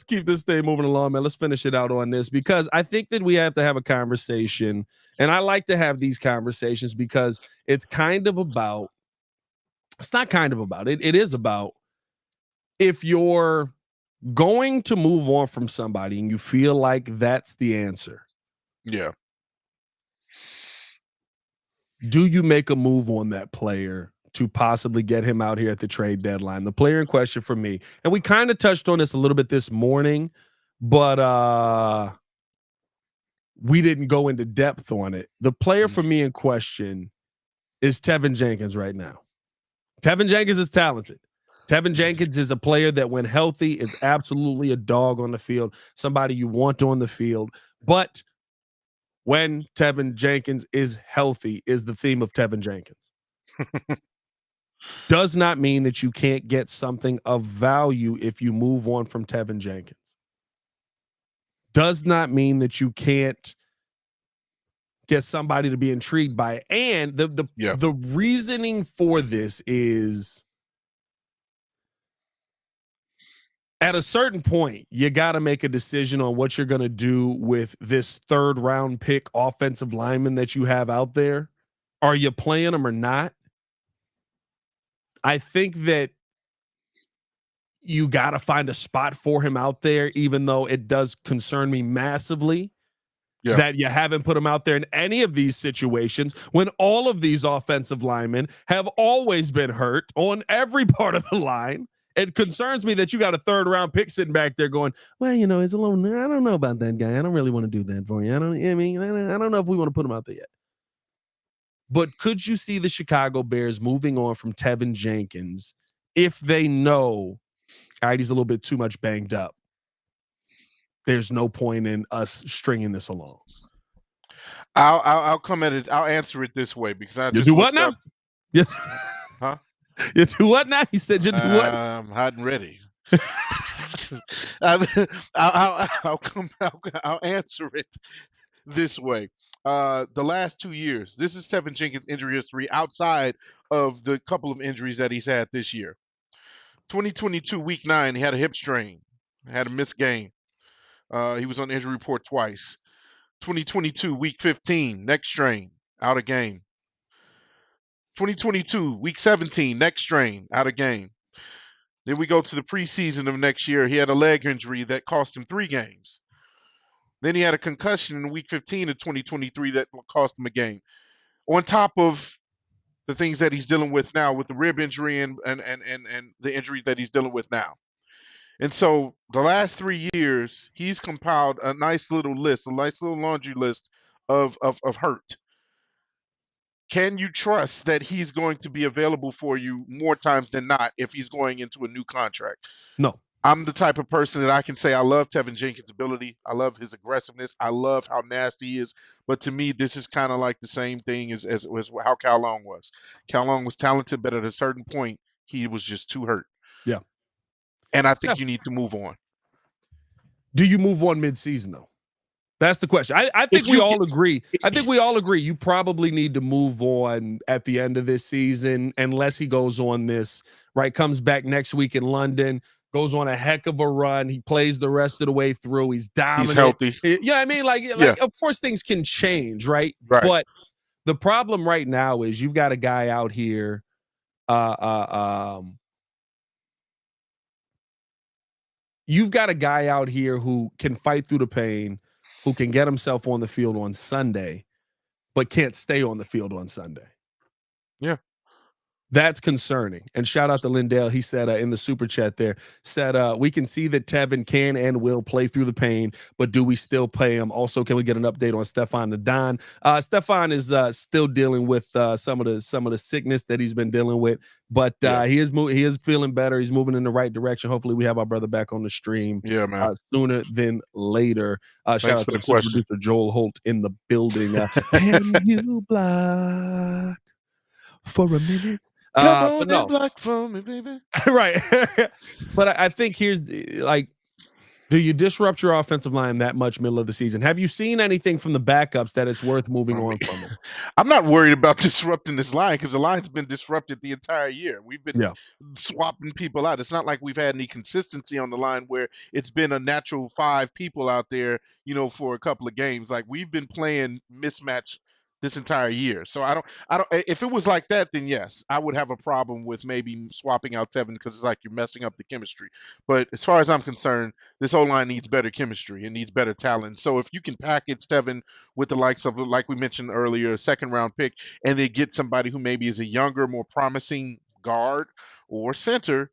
keep this thing moving along, man. Let's finish it out on this because I think that we have to have a conversation, and I like to have these conversations because it's kind of about. It's not kind of about it. It is about if you're going to move on from somebody and you feel like that's the answer. Yeah. Do you make a move on that player to possibly get him out here at the trade deadline? The player in question for me, and we kind of touched on this a little bit this morning, but we didn't go into depth on it. The player for me in question is Teven Jenkins right now. Teven Jenkins is talented. Teven Jenkins is a player that when healthy is absolutely a dog on the field, somebody you want on the field. But when Teven Jenkins is healthy is the theme of Teven Jenkins. Does not mean that you can't get something of value if you move on from Teven Jenkins. Does not mean that you can't get somebody to be intrigued by it. And the reasoning for this is at a certain point, you got to make a decision on what you're going to do with this third round pick offensive lineman that you have out there. Are you playing him or not? I think that you got to find a spot for him out there, even though it does concern me massively that you haven't put him out there in any of these situations when all of these offensive linemen have always been hurt on every part of the line. It concerns me that you got a third round pick sitting back there going, well, you know, it's a little, I don't know about that guy. I don't really want to do that for you. I don't know if we want to put him out there yet. But could you see the Chicago Bears moving on from Teven Jenkins if they know, all right, he's a little bit too much banged up? There's no point in us stringing this along. I'll come at it. I'll answer it this way because I you just do what now? Huh? You do what now? You said you do what? I'm hot and ready. I'll answer it this way. The last 2 years, this is Teven Jenkins' injury history outside of the couple of injuries that he's had this year. 2022 week 9, he had a hip strain, had a missed game. He was on the injury report twice. 2022 week 15, neck strain, out of game. 2022 week 17, neck strain, out of game. Then we go to the preseason of next year. He had a leg injury that cost him 3 games. Then he had a concussion in week 15 of 2023 that cost him a game. On top of the things that he's dealing with now with the rib injury and the injuries that he's dealing with now. And so the last 3 years, he's compiled a nice little list, a nice little laundry list of hurt. can you trust that he's going to be available for you more times than not if he's going into a new contract? No. I'm the type of person that I can say I love Teven Jenkins' ability. I love his aggressiveness. I love how nasty he is. But to me, this is kind of like the same thing as how Cal Long was. Cal Long was talented, but at a certain point, he was just too hurt. Yeah. And I Yeah. think you need to move on. Do you move on mid-season though? That's the question. I think If we you get, all agree. I think we all agree you probably need to move on at the end of this season unless he goes on this, right? Comes back next week in London, goes on a heck of a run. He plays the rest of the way through. He's he's dominant. healthy. Yeah, I mean, Yeah, of course things can change, right? right. But the problem right now is you've got a guy out here, uh, uh, um, you've got a guy out here who can fight through the pain, who can get himself on the field on Sunday, but can't stay on the field on Sunday. Yeah. That's concerning. And shout out to Lindell. He said in the super chat there, said, we can see that Teven can and will play through the pain, but do we still play him? Also, can we get an update on Stefan Nadon? Stefan is still dealing with some of the sickness that he's been dealing with, but Yeah. he is feeling better. He's moving in the right direction. Hopefully, we have our brother back on the stream Yeah, man. sooner than later. Shout Thanks out for to the the super question. producer Joel Holt in the building. Can you block for a minute? Come on But and no, block for me, baby. right. But I think here's like, do you disrupt your offensive line that much middle of the season? Have you seen anything from the backups that it's worth moving I mean, on from it? I'm not worried about disrupting this line because the line's been disrupted the entire year. We've been Yeah. swapping people out. It's not like we've had any consistency on the line where it's been a natural 5 people out there, for a couple of games. Like we've been playing mismatch this entire year. So I don't. If it was like that, then yes, I would have a problem with maybe swapping out Teven because it's like you're messing up the chemistry. But as far as I'm concerned, this whole line needs better chemistry and needs better talent. So if you can package Teven with the likes of, like we mentioned earlier, a second round pick, and they get somebody who maybe is a younger, more promising guard or center,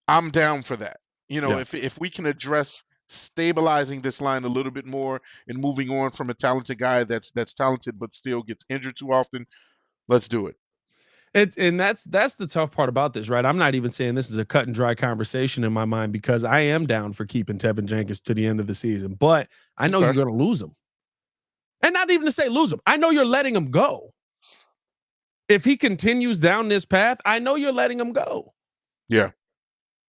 I'm down for that. Yeah. If we can address stabilizing this line a little bit more and moving on from a talented guy that's talented but still gets injured too often, let's do it. That's the tough part about this, right? I'm not even saying this is a cut and dry conversation in my mind because I am down for keeping Teven Jenkins to the end of the season, but I know Okay. you're going to lose him. And not even to say lose him. I know you're letting him go. If he continues down this path, I know you're letting him go. Yeah.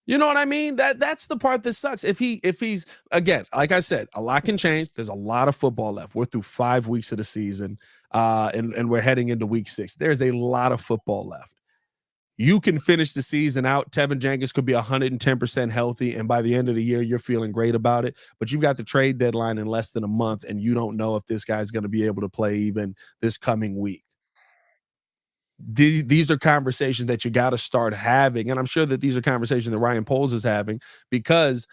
You know what I mean? That's the part that sucks. If he's, again, like I said, a lot can change. There's a lot of football left. We're through 5 weeks of the season, and we're heading into week 6. There's a lot of football left. You can finish the season out. Teven Jenkins could be 110% healthy, and by the end of the year, you're feeling great about it. But you've got the trade deadline in less than a month, and you don't know if this guy's going to be able to play even this coming week. These are conversations that you got to start having. And I'm sure that these are conversations that Ryan Poles is having because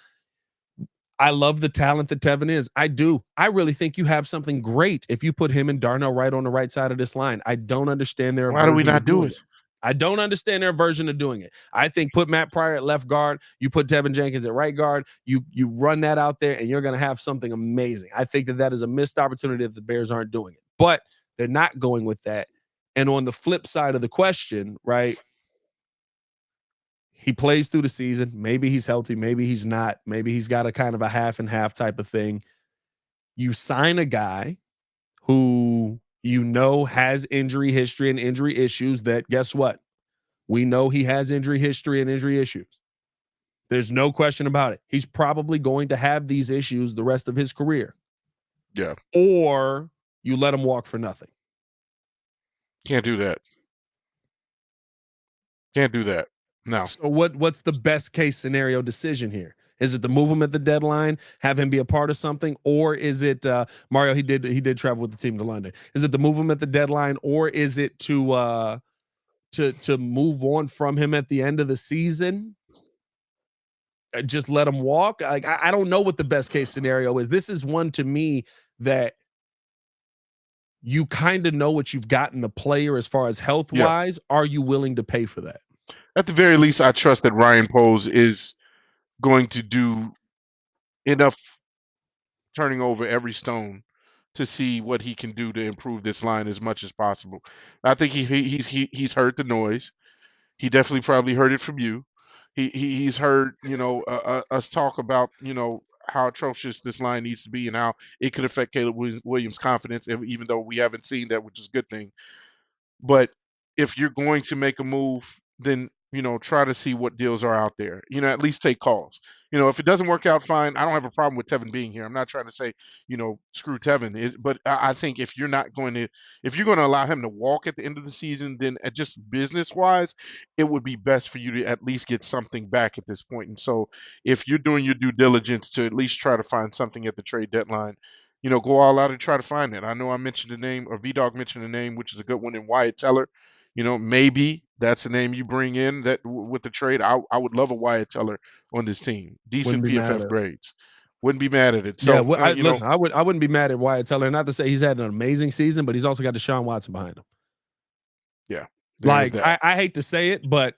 I love the talent that Teven is. I do. I really think you have something great if you put him and Darnell Wright on the right side of this line. I don't understand their Why do we version not of do doing it? it. I don't understand their version of doing it. I think put Matt Pryor at left guard, you put Teven Jenkins at right guard, you run that out there, and you're going to have something amazing. I think that is a missed opportunity if the Bears aren't doing it. But they're not going with that. And on the flip side of the question, right, he plays through the season. Maybe he's healthy. Maybe he's not. Maybe he's got a kind of a half and half type of thing. You sign a guy who has injury history and injury issues that, guess what? We know he has injury history and injury issues. There's no question about it. He's probably going to have these issues the rest of his career. Yeah. Or you let him walk for nothing. Can't do that. Can't do that. No. So what's the best case scenario decision here? Is it to move him at the deadline, have him be a part of something, or is it Mario? He did travel with the team to London. Is it to move him at the deadline, or is it to move on from him at the end of the season? Just let him walk. Like I don't know what the best case scenario is. This is one to me that you kind of know what you've got in the player as far as health Yeah. wise. Are you willing to pay for that? At the very least, I trust that Ryan Poles is going to do enough turning over every stone to see what he can do to improve this line as much as possible. I think he's heard the noise. He definitely probably heard it from you. He's heard, us talk about, how atrocious this line needs to be and how it could affect Caleb Williams' confidence, even though we haven't seen that, which is a good thing. But if you're going to make a move, then try to see what deals are out there. At least take calls. If it doesn't work out, fine. I don't have a problem with Teven being here. I'm not trying to say, screw Teven. But I think if you're going to allow him to walk at the end of the season, then just business wise, it would be best for you to at least get something back at this point. And so, if you're doing your due diligence to at least try to find something at the trade deadline, go all out and try to find it. I know I mentioned the name, or V-Dog mentioned the name, which is a good one, in Wyatt Teller. Maybe that's the name you bring in with the trade. I would love a Wyatt Teller on this team. Wouldn't Decent be mad PFF at it. grades. Wouldn't be mad at it. Yeah, So, listen, I wouldn't be mad at Wyatt Teller. Not to say he's had an amazing season, but he's also got Deshaun Watson behind him. yeah, Like, I hate to say it, but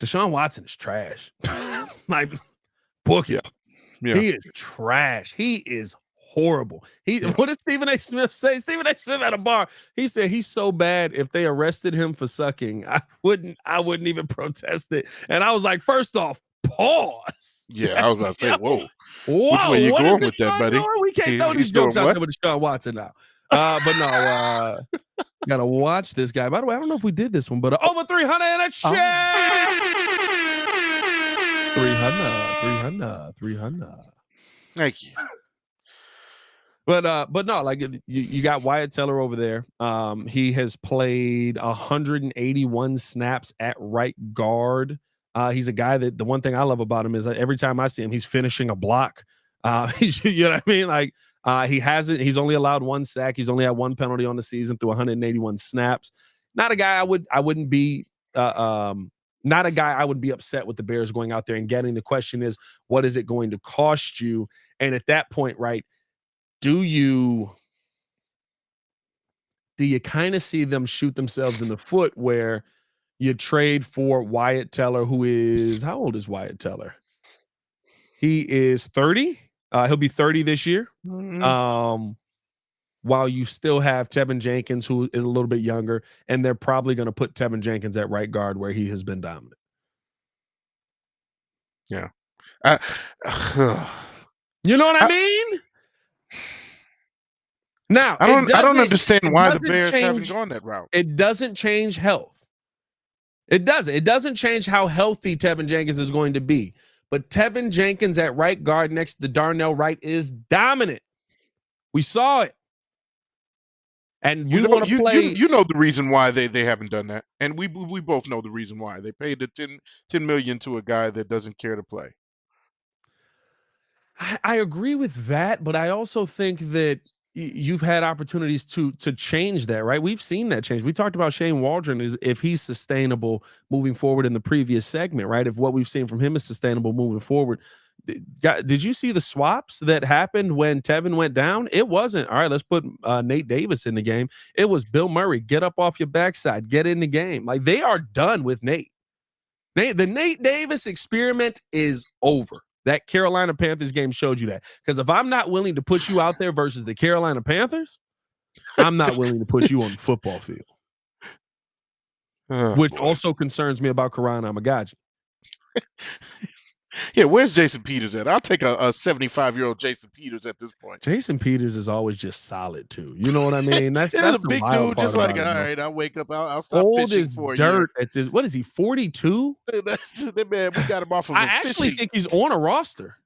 Deshaun Watson is trash. Like, book it. Yeah. He is trash. He is horrible. What did Stephen A. Smith say? Stephen A. Smith at a bar. He said he's so bad, if they arrested him for sucking, I wouldn't even protest it. And I was like, first off, pause. Yeah, I was about to say, whoa. Whoa, Which way you what going is with that, buddy? Doing? We can't throw these jokes out there with Deshaun Watson now. But no, gotta watch this guy. By the way, I don't know if we did this one, but over 300 in a check. 300. Thank you. But no, like you got Wyatt Teller over there. He has played 181 snaps at right guard. He's a guy that the one thing I love about him is that every time I see him, he's finishing a block. You know what I mean? Like he's only allowed one sack. He's only had one penalty on the season through 181 snaps. Not a guy I wouldn't be not a guy I would be upset with the Bears going out there and getting. The question is, what is it going to cost you? And at that point, right, do you kind of see them shoot themselves in the foot where you trade for Wyatt Teller, who is, how old is Wyatt Teller? He is 30. He'll be 30 this year. Mm-hmm. While you still have Teven Jenkins, who is a little bit younger, and they're probably going to put Teven Jenkins at right guard where he has been dominant. Yeah. You know what I mean? Now, I don't understand why the Bears haven't gone that route. It doesn't change health. It doesn't. It doesn't change how healthy Teven Jenkins is going to be. But Teven Jenkins at right guard next to Darnell Wright is dominant. We saw it. And we want to play. You know the reason why they haven't done that, and we both know the reason why. They paid the $10 million to a guy that doesn't care to play. I agree with that, but I also think that you've had opportunities to change that, right? We've seen that change. We talked about Shane Waldron is if he's sustainable moving forward in the previous segment, right? If what we've seen from him is sustainable moving forward. Did you see the swaps that happened when Teven went down? It wasn't, all right, let's put Nate Davis in the game. It was Bill Murray, get up off your backside, get in the game. Like, they are done with Nate. The Nate Davis experiment is over. That Carolina Panthers game showed you that. Because if I'm not willing to put you out there versus the Carolina Panthers, I'm not willing to put you on the football field. Which also concerns me about Karan Amagaji. Yeah, where's Jason Peters at? I'll take a 75-year-old Jason Peters at this point. Jason Peters is always just solid too. You know what I mean? That's a big dude, just like, all right, I'll wake up, I'll stop old fishing as for dirt you. at this. What is he? 42? That man, we got him off of. I actually think he's on a roster.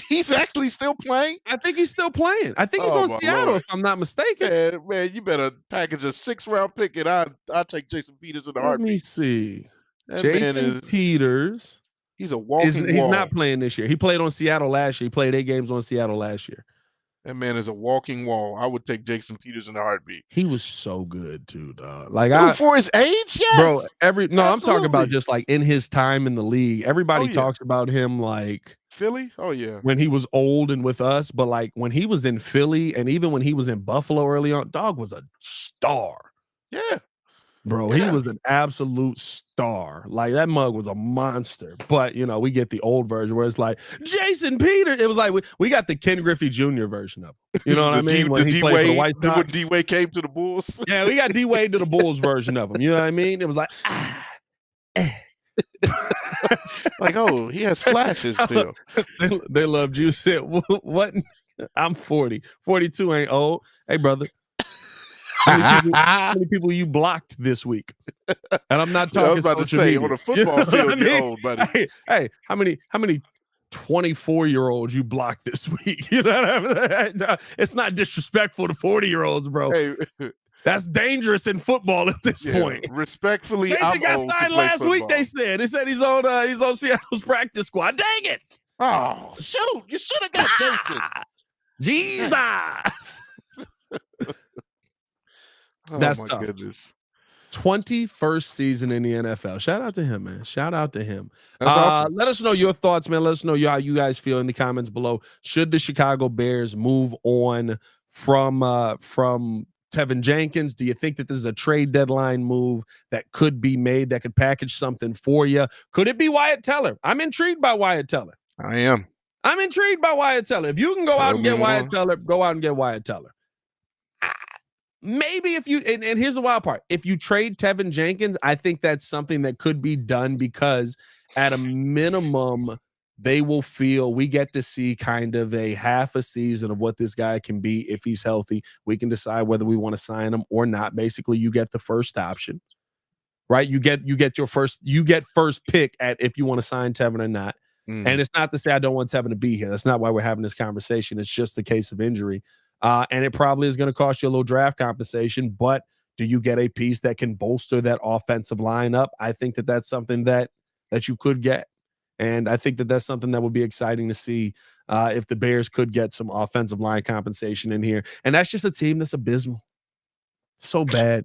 He's actually still playing? I think he's still playing. I think he's on Seattle, Lord. If I'm not mistaken. Man, you better package a 6th-round pick, and I'll take Jason Peters in the heartbeat. Let me see. That Jason Peters. He's a walking wall. He's not playing this year. He played on Seattle last year. He played 8 games on Seattle last year. That man is a walking wall. I would take Jason Peters in a heartbeat. He was so good too, dog. Like for his age, yes. Bro, absolutely. I'm talking about just like in his time in the league. Everybody talks about him like Philly. Oh yeah. When he was old and with us, but like when he was in Philly and even when he was in Buffalo early on, dog was a star. Yeah. Bro, he was an absolute star. Like, that mug was a monster. But, we get the old version where it's like, Jason Peters. It was like, we got the Ken Griffey Jr. version of him. You know what I mean? When he played for the White Sox. When D-Wade came to the Bulls. Yeah, we got D-Wade to the Bulls version of him. You know what I mean? It was like, like, oh, he has flashes still. They loved you. Said, what? I'm 40. 42 ain't old. Hey, brother. How many people you blocked this week? And I'm not talking social media. On a football field, you're old, buddy. Hey, how many 24-year-olds you blocked this week? You know what I mean? It's not disrespectful to 40-year-olds, bro. Hey. That's dangerous in football at this point. Respectfully, Mason got signed last week. They said he's on Seattle's practice squad. Dang it! Oh shoot! You should have got Jason. Jesus. That's tough. Goodness. 21st season in the NFL. Shout out to him, man. Shout out to him. That's awesome. Let us know your thoughts, man. Let us know how you guys feel in the comments below. Should the Chicago Bears move on from Teven Jenkins? Do you think that this is a trade deadline move that could be made, that could package something for you? Could it be Wyatt Teller? I'm intrigued by Wyatt Teller. I am. I'm intrigued by Wyatt Teller. If you can go out and get Wyatt Teller, go out and get Wyatt Teller. Maybe if you, and here's the wild part, if you trade Teven Jenkins, I think that's something that could be done, because at a minimum, they will feel we get to see kind of a half a season of what this guy can be if he's healthy. We can decide whether we want to sign him or not. Basically, you get the first option, right? You get first pick at if you want to sign Teven or not. And it's not to say I don't want Teven to be here. That's not why we're having this conversation. It's just the case of injury. And it probably is going to cost you a little draft compensation, but do you get a piece that can bolster that offensive line up? I think that that's something that you could get. And I think that that's something that would be exciting to see if the Bears could get some offensive line compensation in here. And that's just a team that's abysmal. So bad.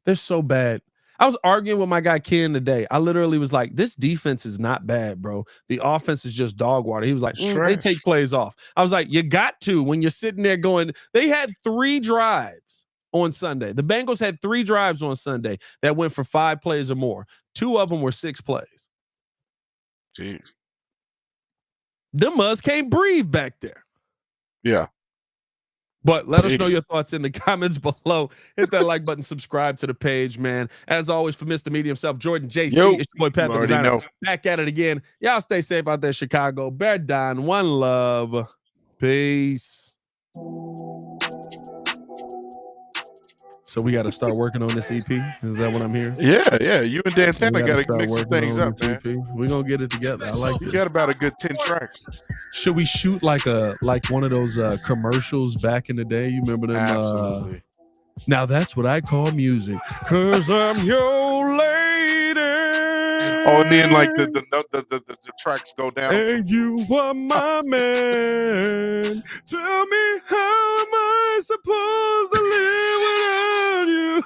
They're so bad. I was arguing with my guy Ken today. I literally was like, this defense is not bad, bro. The offense is just dog water. He was like, they take plays off. I was like, you got to, when you're sitting there going, they had 3 drives on Sunday. The Bengals had 3 drives on Sunday that went for 5 plays or more. 2 of them were 6 plays. Jeez. The Muzz can't breathe back there. Yeah. But let us know your thoughts in the comments below. Hit that like button, subscribe to the page, man. As always, for Mr. Media himself, Jordan JC, it's your boy Pat the Designer. Back at it again. Y'all stay safe out there, Chicago. Bear down. One love. Peace. So we got to start working on this EP. Is that what I'm hearing? Yeah. You and Dantana got to mix some things up, man. We're going to get it together. I like this. You got about a good 10 tracks. Should we shoot like one of those commercials back in the day? You remember them? Absolutely. Now that's what I call music. 'Cause I'm your lady. Oh, and then like the tracks go down. And you are my man. Tell me, how am I supposed to live without you?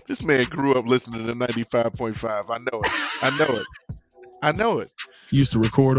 This man grew up listening to 95.5. I know it. Used to record